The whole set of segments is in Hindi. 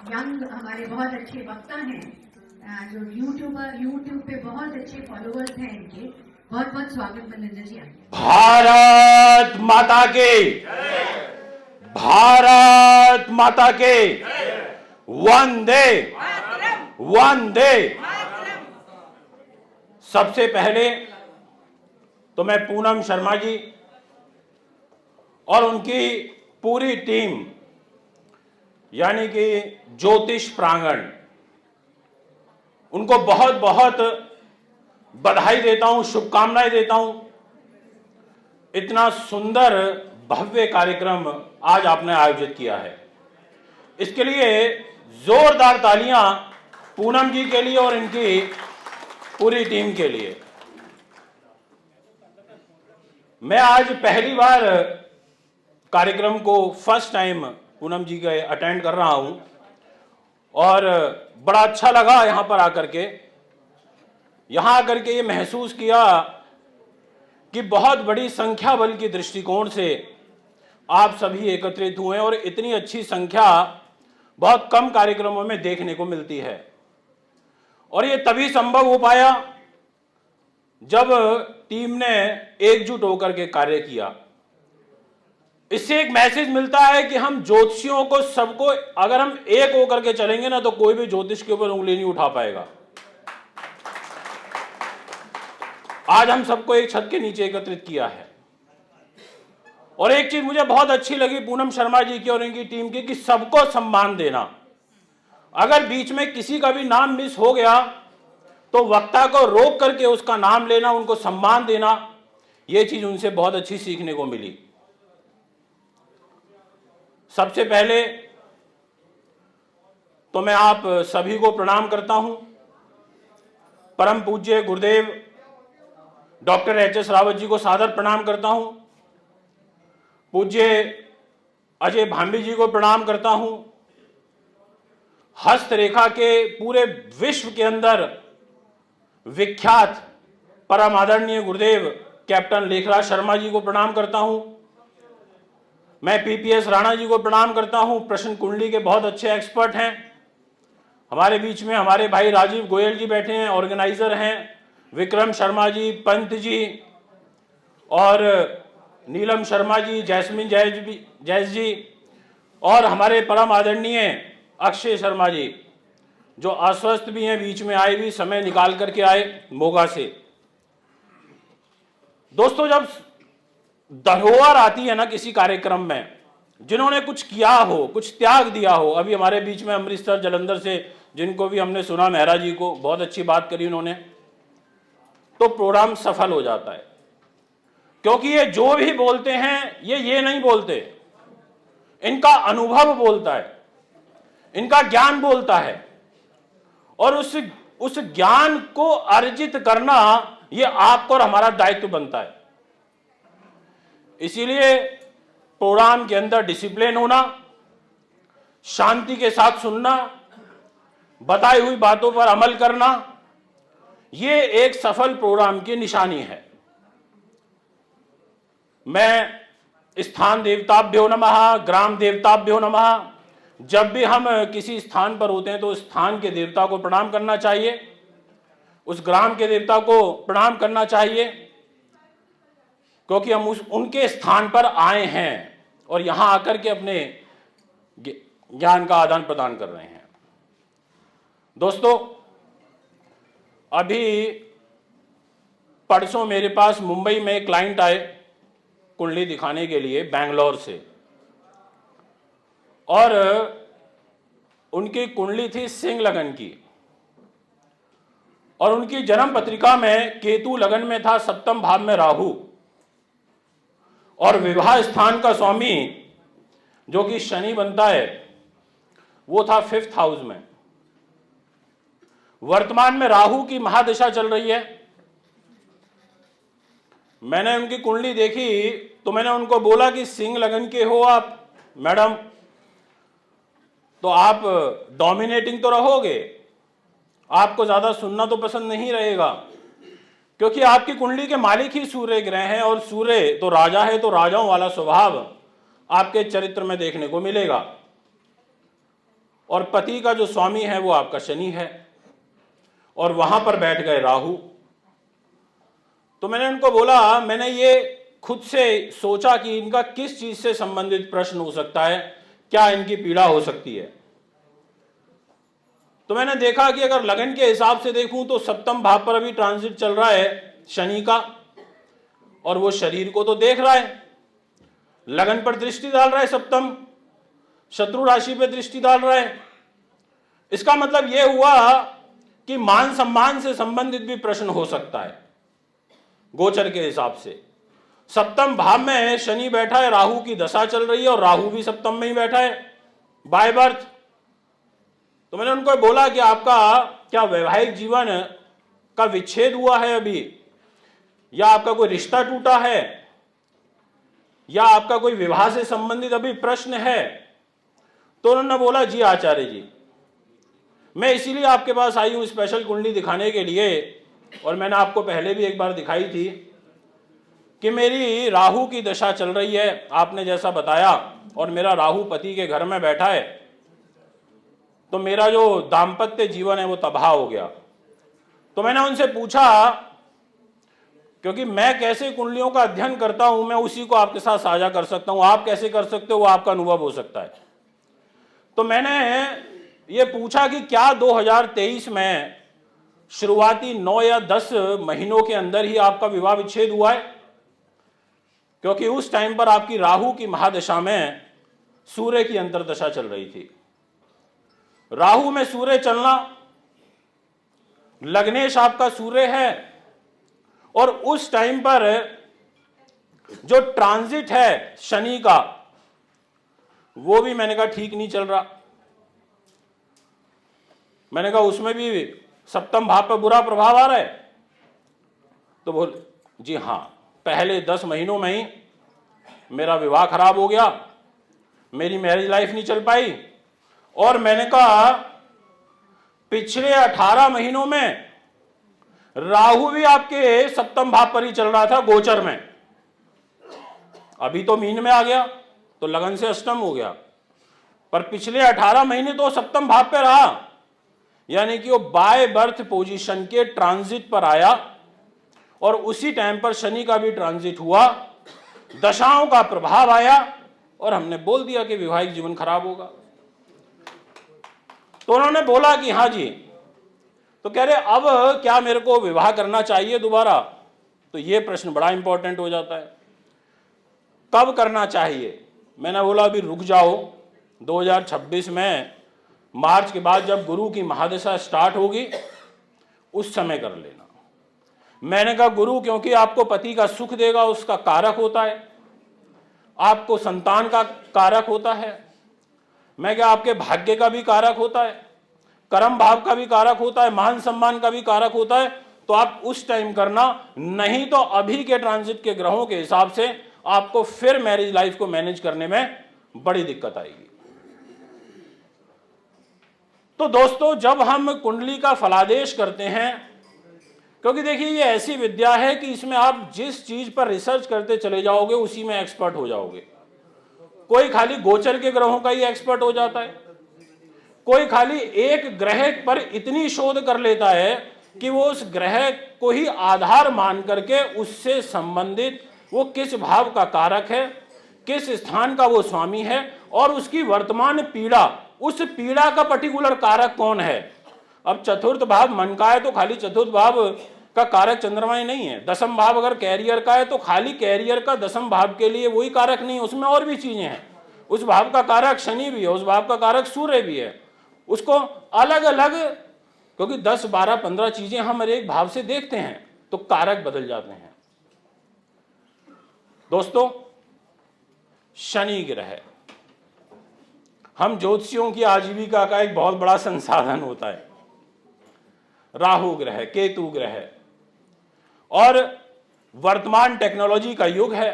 यंग हमारे बहुत अच्छे वक्ता हैं, जो यूट्यूब पे बहुत अच्छे फॉलोअर्स हैं इनके। बहुत बहुत स्वागत मनिंदर जी आपका। भारत माता के, भारत माता के, वंदे वंदे। सबसे पहले तो मैं पूनम शर्मा जी और उनकी पूरी टीम यानी कि ज्योतिष प्रांगण, उनको बहुत बहुत बधाई देता हूं, शुभकामनाएं देता हूं। इतना सुंदर भव्य कार्यक्रम आज आपने आयोजित किया है, इसके लिए जोरदार तालियां पूनम जी के लिए और इनकी पूरी टीम के लिए। मैं आज पहली बार कार्यक्रम को फर्स्ट टाइम पूनम जी के अटेंड कर रहा हूं और बड़ा अच्छा लगा यहां पर आकर के। ये महसूस किया कि बहुत बड़ी संख्या बल की दृष्टिकोण से आप सभी एकत्रित हुए और इतनी अच्छी संख्या बहुत कम कार्यक्रमों में देखने को मिलती है। और ये तभी संभव हो पाया जब टीम ने एकजुट होकर के कार्य किया। इससे एक मैसेज मिलता है कि हम ज्योतिषियों को सबको अगर हम एक होकर के चलेंगे ना तो कोई भी ज्योतिष के ऊपर उंगली नहीं उठा पाएगा। आज हम सबको एक छत के नीचे एकत्रित किया है। और एक चीज मुझे बहुत अच्छी लगी पूनम शर्मा जी की और इनकी टीम की, कि सबको सम्मान देना। अगर बीच में किसी का भी नाम मिस हो गया तो वक्ता को रोक करके उसका नाम लेना, उनको सम्मान देना, यह चीज उनसे बहुत अच्छी सीखने को मिली। सबसे पहले तो मैं आप सभी को प्रणाम करता हूं। परम पूज्य गुरुदेव डॉक्टर एच.एस. रावत जी को सादर प्रणाम करता हूं। पूज्य अजय भांबी जी को प्रणाम करता हूं। हस्तरेखा के पूरे विश्व के अंदर विख्यात परम आदरणीय गुरुदेव कैप्टन लेखराज शर्मा जी को प्रणाम करता हूं। मैं पीपीएस राणा जी को प्रणाम करता हूं। प्रश्न कुंडली के बहुत अच्छे एक्सपर्ट हैं। हमारे बीच में हमारे भाई राजीव गोयल जी बैठे हैं, ऑर्गेनाइजर हैं। विक्रम शर्मा जी, पंत जी और नीलम शर्मा जी, जैस्मिन जैस जी और हमारे परम आदरणीय अक्षय शर्मा जी, जो अस्वस्थ भी हैं, बीच में आए भी, समय निकाल करके आए मोगा से। दोस्तों, जब धरोहर आती है ना किसी कार्यक्रम में, जिन्होंने कुछ किया हो, कुछ त्याग दिया हो, अभी हमारे बीच में अमृतसर जलंधर से जिनको भी हमने सुना, मेहरा जी को बहुत अच्छी बात करी उन्होंने, तो प्रोग्राम सफल हो जाता है। क्योंकि ये जो भी बोलते हैं ये नहीं बोलते, इनका अनुभव बोलता है, इनका ज्ञान बोलता है और उस ज्ञान को अर्जित करना ये आपको और हमारा दायित्व बनता है। इसीलिए प्रोग्राम के अंदर डिसिप्लिन होना, शांति के साथ सुनना, बताई हुई बातों पर अमल करना, ये एक सफल प्रोग्राम की निशानी है। मैं स्थान देवताभ्यो नमः, ग्राम देवताभ्यो नमः। जब भी हम किसी स्थान पर होते हैं तो उस स्थान के देवता को प्रणाम करना चाहिए, उस ग्राम के देवता को प्रणाम करना चाहिए, क्योंकि हम उनके स्थान पर आए हैं और यहां आकर के अपने ज्ञान का आदान प्रदान कर रहे हैं। दोस्तों, अभी परसों मेरे पास मुंबई में एक क्लाइंट आए कुंडली दिखाने के लिए बैंगलोर से, और उनकी कुंडली थी सिंह लगन की और उनकी जन्म पत्रिका में केतु लगन में था, सप्तम भाव में राहु, और विवाह स्थान का स्वामी जो कि शनि बनता है वो था 5th हाउस में। वर्तमान में राहु की महादशा चल रही है। मैंने उनकी कुंडली देखी तो मैंने उनको बोला कि सिंह लगन के हो आप मैडम, तो आप डोमिनेटिंग तो रहोगे, आपको ज्यादा सुनना तो पसंद नहीं रहेगा, क्योंकि आपकी कुंडली के मालिक ही सूर्य ग्रह हैं और सूर्य तो राजा है, तो राजाओं वाला स्वभाव आपके चरित्र में देखने को मिलेगा। और पति का जो स्वामी है वो आपका शनि है, और वहां पर बैठ गए राहु। तो मैंने उनको बोला, मैंने ये खुद से सोचा कि इनका किस चीज से संबंधित प्रश्न हो सकता है, क्या इनकी पीड़ा हो सकती है। तो मैंने देखा कि अगर लगन के हिसाब से देखूं तो सप्तम भाव पर अभी ट्रांजिट चल रहा है शनि का, और वो शरीर को तो देख रहा है, लगन पर दृष्टि डाल रहा है, सप्तम शत्रु राशि पर दृष्टि डाल रहा है। इसका मतलब यह हुआ कि मान सम्मान से संबंधित भी प्रश्न हो सकता है गोचर के हिसाब से। सप्तम भाव में शनि बैठा है, राहु की दशा चल रही है, और राहु भी सप्तम में ही बैठा है बाय बर्थ। तो मैंने उनको बोला कि आपका क्या वैवाहिक जीवन का विच्छेद हुआ है अभी, या आपका कोई रिश्ता टूटा है, या आपका कोई विवाह से संबंधित अभी प्रश्न है। तो उन्होंने बोला, जी आचार्य जी, मैं इसीलिए आपके पास आई हूं स्पेशल कुंडली दिखाने के लिए, और मैंने आपको पहले भी एक बार दिखाई थी कि मेरी राहु की दशा चल रही है, आपने जैसा बताया, और मेरा राहु पति के घर में बैठा है, तो मेरा जो दाम्पत्य जीवन है वो तबाह हो गया। तो मैंने उनसे पूछा, क्योंकि मैं कैसे कुंडलियों का अध्ययन करता हूं, मैं उसी को आपके साथ साझा कर सकता हूं, आप कैसे कर सकते हो वो आपका अनुभव हो सकता है। तो मैंने ये पूछा कि क्या 2023 में शुरुआती 9 या 10 महीनों के अंदर ही आपका विवाह विच्छेद हुआ है, क्योंकि उस टाइम पर आपकी राहु की महादशा में सूर्य की अंतर्दशा चल रही थी। राहु में सूर्य चलना, लग्नेश आपका सूर्य है, और उस टाइम पर जो ट्रांजिट है शनि का वो भी मैंने कहा ठीक नहीं चल रहा। मैंने कहा उसमें भी सप्तम भाव पर बुरा प्रभाव आ रहा है। तो बोले, जी हाँ, पहले 10 महीनों में ही मेरा विवाह खराब हो गया, मेरी मैरिज लाइफ नहीं चल पाई, और मैंने कहा पिछले 18 महीनों में राहु भी आपके सप्तम भाव पर ही चल रहा था गोचर में। अभी तो मीन में आ गया तो लगन से अष्टम हो गया, पर पिछले 18 महीने तो सप्तम भाव पे रहा, यानी कि वो बाय बर्थ पोजीशन के ट्रांजिट पर आया, और उसी टाइम पर शनि का भी ट्रांजिट हुआ, दशाओं का प्रभाव आया, और हमने बोल दिया कि वैवाहिक जीवन खराब होगा। तो उन्होंने बोला कि हाँ जी। तो कह रहे अब क्या मेरे को विवाह करना चाहिए दोबारा? तो ये प्रश्न बड़ा इंपॉर्टेंट हो जाता है, कब करना चाहिए। मैंने बोला अभी रुक जाओ, 2026 में मार्च के बाद जब गुरु की महादशा स्टार्ट होगी उस समय कर लेना। मैंने कहा गुरु क्योंकि आपको पति का सुख देगा, उसका कारक होता है, आपको संतान का कारक होता है, मैं क्या आपके भाग्य का भी कारक होता है, कर्म भाव का भी कारक होता है, मान सम्मान का भी कारक होता है। तो आप उस टाइम करना, नहीं तो अभी के ट्रांजिट के ग्रहों के हिसाब से आपको फिर मैरिज लाइफ को मैनेज करने में बड़ी दिक्कत आएगी। तो दोस्तों, जब हम कुंडली का फलादेश करते हैं, क्योंकि देखिए ये ऐसी विद्या है कि इसमें आप जिस चीज पर रिसर्च करते चले जाओगे उसी में एक्सपर्ट हो जाओगे। कोई खाली गोचर के ग्रहों का ही एक्सपर्ट हो जाता है, कोई खाली एक ग्रह पर इतनी शोध कर लेता है कि वो उस ग्रह को ही आधार मान करके उससे संबंधित वो किस भाव का कारक है, किस स्थान का वो स्वामी है, और उसकी वर्तमान पीड़ा, उस पीड़ा का पर्टिकुलर कारक कौन है। अब चतुर्थ भाव मन का है तो खाली चतुर्थ भाव का कारक चंद्रमा ही नहीं है। दसम भाव अगर कैरियर का है तो खाली कैरियर का दसम भाव के लिए वही कारक नहीं, उसमें और भी चीजें हैं। उस भाव का कारक शनि भी है, उस भाव का कारक सूर्य भी है, उसको अलग अलग, क्योंकि 10, 12, 15 चीजें हम हर एक भाव से देखते हैं तो कारक बदल जाते हैं। दोस्तों, शनि ग्रह हम ज्योतिषियों की आजीविका का एक बहुत बड़ा संसाधन होता है। राहु ग्रह, केतु ग्रह, और वर्तमान टेक्नोलॉजी का युग है।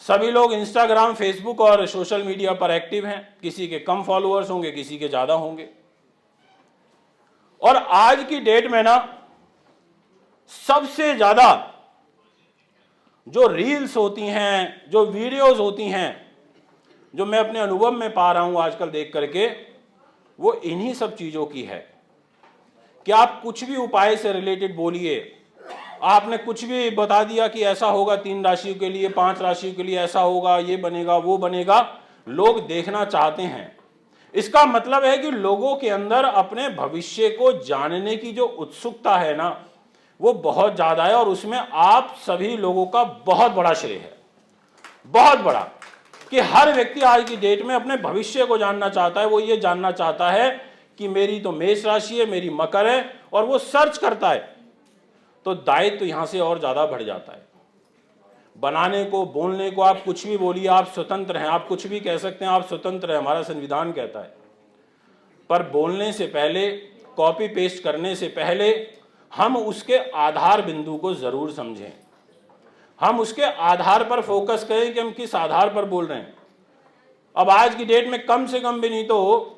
सभी लोग इंस्टाग्राम, फेसबुक और सोशल मीडिया पर एक्टिव हैं। किसी के कम फॉलोअर्स होंगे, किसी के ज्यादा होंगे। और आज की डेट में ना सबसे ज्यादा जो रील्स होती हैं, जो वीडियोस होती हैं, जो मैं अपने अनुभव में पा रहा हूं आजकल देख करके, वो इन्हीं सब चीजों की है कि आप कुछ भी उपाय से रिलेटेड बोलिए, आपने कुछ भी बता दिया कि ऐसा होगा 3 राशियों के लिए, 5 राशियों के लिए ऐसा होगा, ये बनेगा वो बनेगा, लोग देखना चाहते हैं। इसका मतलब है कि लोगों के अंदर अपने भविष्य को जानने की जो उत्सुकता है ना, वो बहुत ज्यादा है, और उसमें आप सभी लोगों का बहुत बड़ा श्रेय है, बहुत बड़ा, कि हर व्यक्ति आज की डेट में अपने भविष्य को जानना चाहता है। वो ये जानना चाहता है कि मेरी तो मेष राशि है, मेरी मकर है, और वो सर्च करता है, तो दायित्व यहां से और ज्यादा बढ़ जाता है। बनाने को, बोलने को, आप कुछ भी बोलिए, आप स्वतंत्र हैं, आप कुछ भी कह सकते हैं, आप स्वतंत्र हैं, हमारा संविधान कहता है। पर बोलने से पहले, कॉपी पेस्ट करने से पहले हम उसके आधार बिंदु को जरूर समझें, हम उसके आधार पर फोकस करें कि हम किस आधार पर बोल रहे हैं। अब आज की डेट में कम से कम भी नहीं तो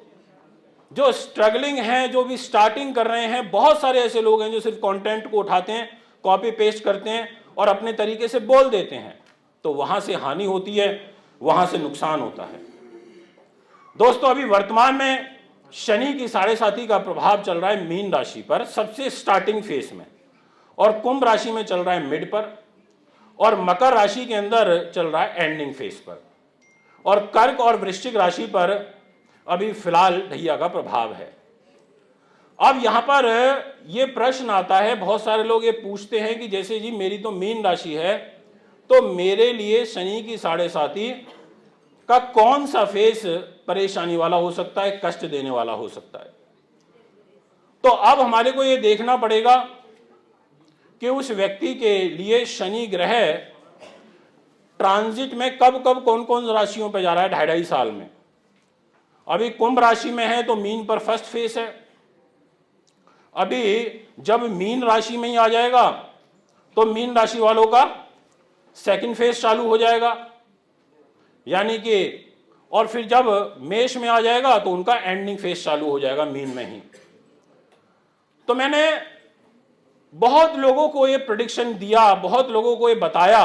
जो स्ट्रगलिंग हैं, जो भी स्टार्टिंग कर रहे हैं, बहुत सारे ऐसे लोग हैं जो सिर्फ कंटेंट को उठाते हैं, कॉपी पेस्ट करते हैं और अपने तरीके से बोल देते हैं, तो वहां से हानि होती है, वहां से नुकसान होता है। दोस्तों, अभी वर्तमान में शनि की 7.5 का प्रभाव चल रहा है मीन राशि पर सबसे स्टार्टिंग फेज में, और कुंभ राशि में चल रहा है मिड पर, और मकर राशि के अंदर चल रहा है एंडिंग फेज पर, और कर्क और वृश्चिक राशि पर अभी फिलहाल ढैया का प्रभाव है। अब यहां पर यह प्रश्न आता है, बहुत सारे लोग ये पूछते हैं कि जैसे जी मेरी तो मीन राशि है, तो मेरे लिए शनि की 7.5 का कौन सा फेस परेशानी वाला हो सकता है, कष्ट देने वाला हो सकता है। तो अब हमारे को यह देखना पड़ेगा कि उस व्यक्ति के लिए शनि ग्रह ट्रांजिट में कब कब कौन कौन राशियों पर जा रहा है 2.5 साल में। अभी कुंभ राशि में है तो मीन पर फर्स्ट फेस है। अभी जब मीन राशि में ही आ जाएगा तो मीन राशि वालों का सेकंड फेज चालू हो जाएगा, यानी कि, और फिर जब मेष में आ जाएगा तो उनका एंडिंग फेज चालू हो जाएगा मीन में ही। तो मैंने बहुत लोगों को ये प्रेडिक्शन दिया, बहुत लोगों को ये बताया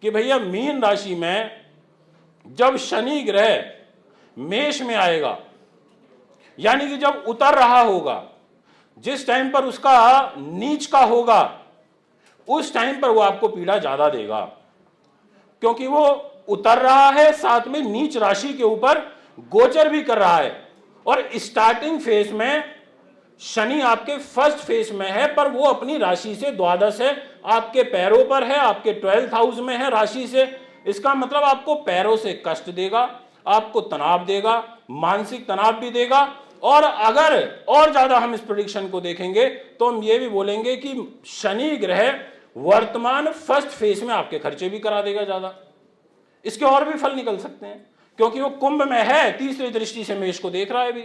कि भैया मीन राशि में जब शनि ग्रह मेष में आएगा, यानी कि जब उतर रहा होगा, जिस टाइम पर उसका नीच का होगा, उस टाइम पर वो आपको पीड़ा ज्यादा देगा, क्योंकि वो उतर रहा है, साथ में नीच राशि के ऊपर गोचर भी कर रहा है। और स्टार्टिंग फेज में शनि आपके फर्स्ट फेज में है, पर वो अपनी राशि से द्वादश है, आपके पैरों पर है, आपके 12th हाउस में है राशि से। इसका मतलब आपको पैरों से कष्ट देगा, आपको तनाव देगा, मानसिक तनाव भी देगा। और अगर और ज्यादा हम इस प्रेडिक्शन को देखेंगे तो हम ये भी बोलेंगे कि शनि ग्रह वर्तमान फर्स्ट फेज में आपके खर्चे भी करा देगा ज्यादा। इसके और भी फल निकल सकते हैं, क्योंकि वो कुंभ में है, तीसरी दृष्टि से मेष को देख रहा है भी।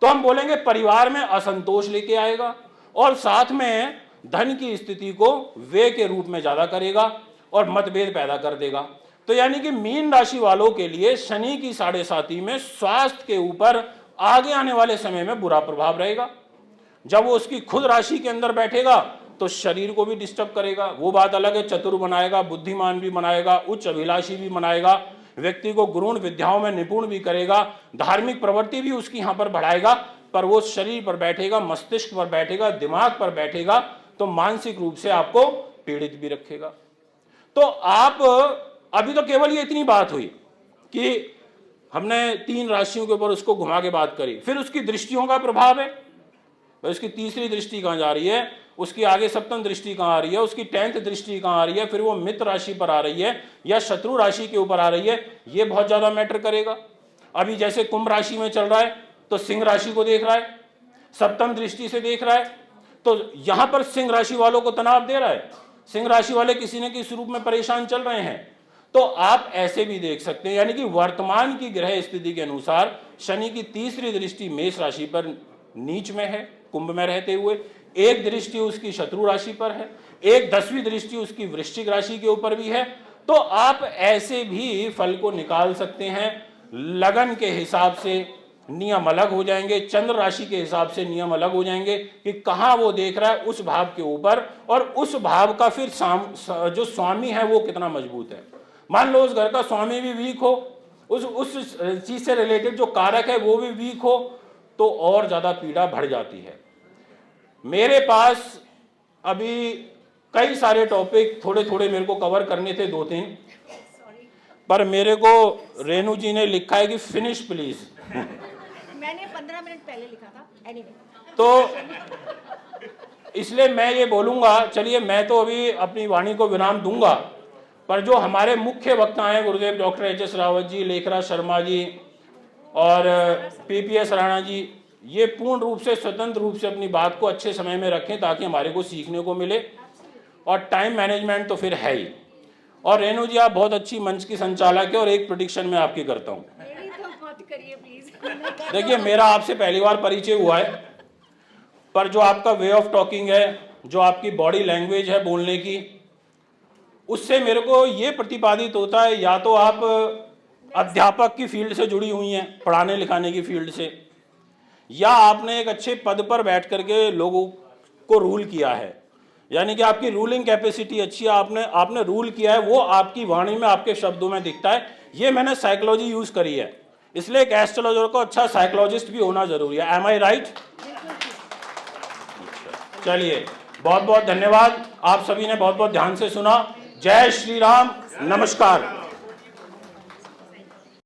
तो हम बोलेंगे परिवार में असंतोष लेके आएगा, और साथ में धन की स्थिति को व्यय के रूप में ज्यादा करेगा और मतभेद पैदा कर देगा। तो यानी कि मीन राशि वालों के लिए शनि की 7.5 में स्वास्थ्य के ऊपर आगे आने वाले समय में बुरा प्रभाव रहेगा। जब वो उसकी खुद राशि के अंदर बैठेगा तो शरीर को भी डिस्टर्ब करेगा, वो बात अलग है, चतुर बनाएगा, बुद्धिमान भी बनाएगा, उच्च अभिलाषी भी बनाएगा, व्यक्ति को गुरुण विद्याओं में निपुण भी करेगा, धार्मिक प्रवृत्ति भी उसकी यहां पर बढ़ाएगा। पर वो शरीर पर बैठेगा, मस्तिष्क पर बैठेगा, दिमाग पर बैठेगा, तो मानसिक रूप से आपको पीड़ित भी रखेगा। तो आप अभी तो केवल ये इतनी बात हुई कि हमने 3 राशियों के ऊपर उसको घुमा के बात करी, फिर उसकी दृष्टियों का प्रभाव है, उसकी तीसरी दृष्टि कहां जा रही है, उसकी आगे सप्तम दृष्टि कहां आ रही है, उसकी 10th दृष्टि कहां आ रही है, फिर वो मित्र राशि पर आ रही है या शत्रु राशि के ऊपर आ रही है, ये बहुत ज्यादा मैटर करेगा। अभी जैसे कुंभ राशि में चल रहा है तो सिंह राशि को देख रहा है, सप्तम दृष्टि से देख रहा है, तो यहां पर सिंह राशि वालों को तनाव दे रहा है, सिंह राशि वाले किसी न किसी रूप में परेशान चल रहे हैं। तो आप ऐसे भी देख सकते हैं, यानी कि वर्तमान की ग्रह स्थिति के अनुसार शनि की तीसरी दृष्टि मेष राशि पर नीच में है, कुंभ में रहते हुए, एक दृष्टि उसकी शत्रु राशि पर है, एक 10वीं दृष्टि उसकी वृश्चिक राशि के ऊपर भी है। तो आप ऐसे भी फल को निकाल सकते हैं। लगन के हिसाब से नियम अलग हो जाएंगे, चंद्र राशि के हिसाब से नियम अलग हो जाएंगे कि कहां वो देख रहा है उस भाव के ऊपर, और उस भाव का फिर जो स्वामी है वो कितना मजबूत है। मान लो उस घर का स्वामी भी वीक हो, उस चीज से रिलेटेड जो कारक है वो भी वीक हो तो और ज्यादा पीड़ा बढ़ जाती है। मेरे पास अभी कई सारे टॉपिक थोड़े थोड़े मेरे को कवर करने थे, 2-3, पर मेरे को रेणु जी ने लिखा है कि फिनिश प्लीज। मैंने 15 मिनट पहले लिखा था। एनीवे तो इसलिए मैं ये बोलूंगा, चलिए मैं तो अभी अपनी वाणी को विराम दूंगा, पर जो हमारे मुख्य वक्ता हैं गुरुदेव डॉक्टर एच.एस. रावत जी, लेखराज शर्मा जी और पीपीएस राणा जी, ये पूर्ण रूप से स्वतंत्र रूप से अपनी बात को अच्छे समय में रखें ताकि हमारे को सीखने को मिले। और टाइम मैनेजमेंट तो फिर है ही। और रेणु जी आप बहुत अच्छी मंच की संचालक है, और एक प्रेडिक्शन मैं आपकी करता हूँ। मेरी तो मत करिए प्लीज। देखिए मेरा आपसे पहली बार परिचय हुआ है, पर जो आपका वे ऑफ टॉकिंग है, जो आपकी बॉडी लैंग्वेज है बोलने की, उससे मेरे को ये प्रतिपादित होता है या तो आप अध्यापक की फील्ड से जुड़ी हुई हैं, पढ़ाने लिखाने की फील्ड से, या आपने एक अच्छे पद पर बैठ करके लोगों को रूल किया है, यानी कि आपकी रूलिंग कैपेसिटी अच्छी है, आपने रूल किया है, वो आपकी वाणी में, आपके शब्दों में दिखता है। ये मैंने साइकोलॉजी यूज करी है, इसलिए एक एस्ट्रोलॉजर को अच्छा साइकोलॉजिस्ट भी होना जरूरी है। एम आई राइट? चलिए बहुत बहुत धन्यवाद, आप सभी ने बहुत बहुत ध्यान से सुना। जय श्री राम, नमस्कार।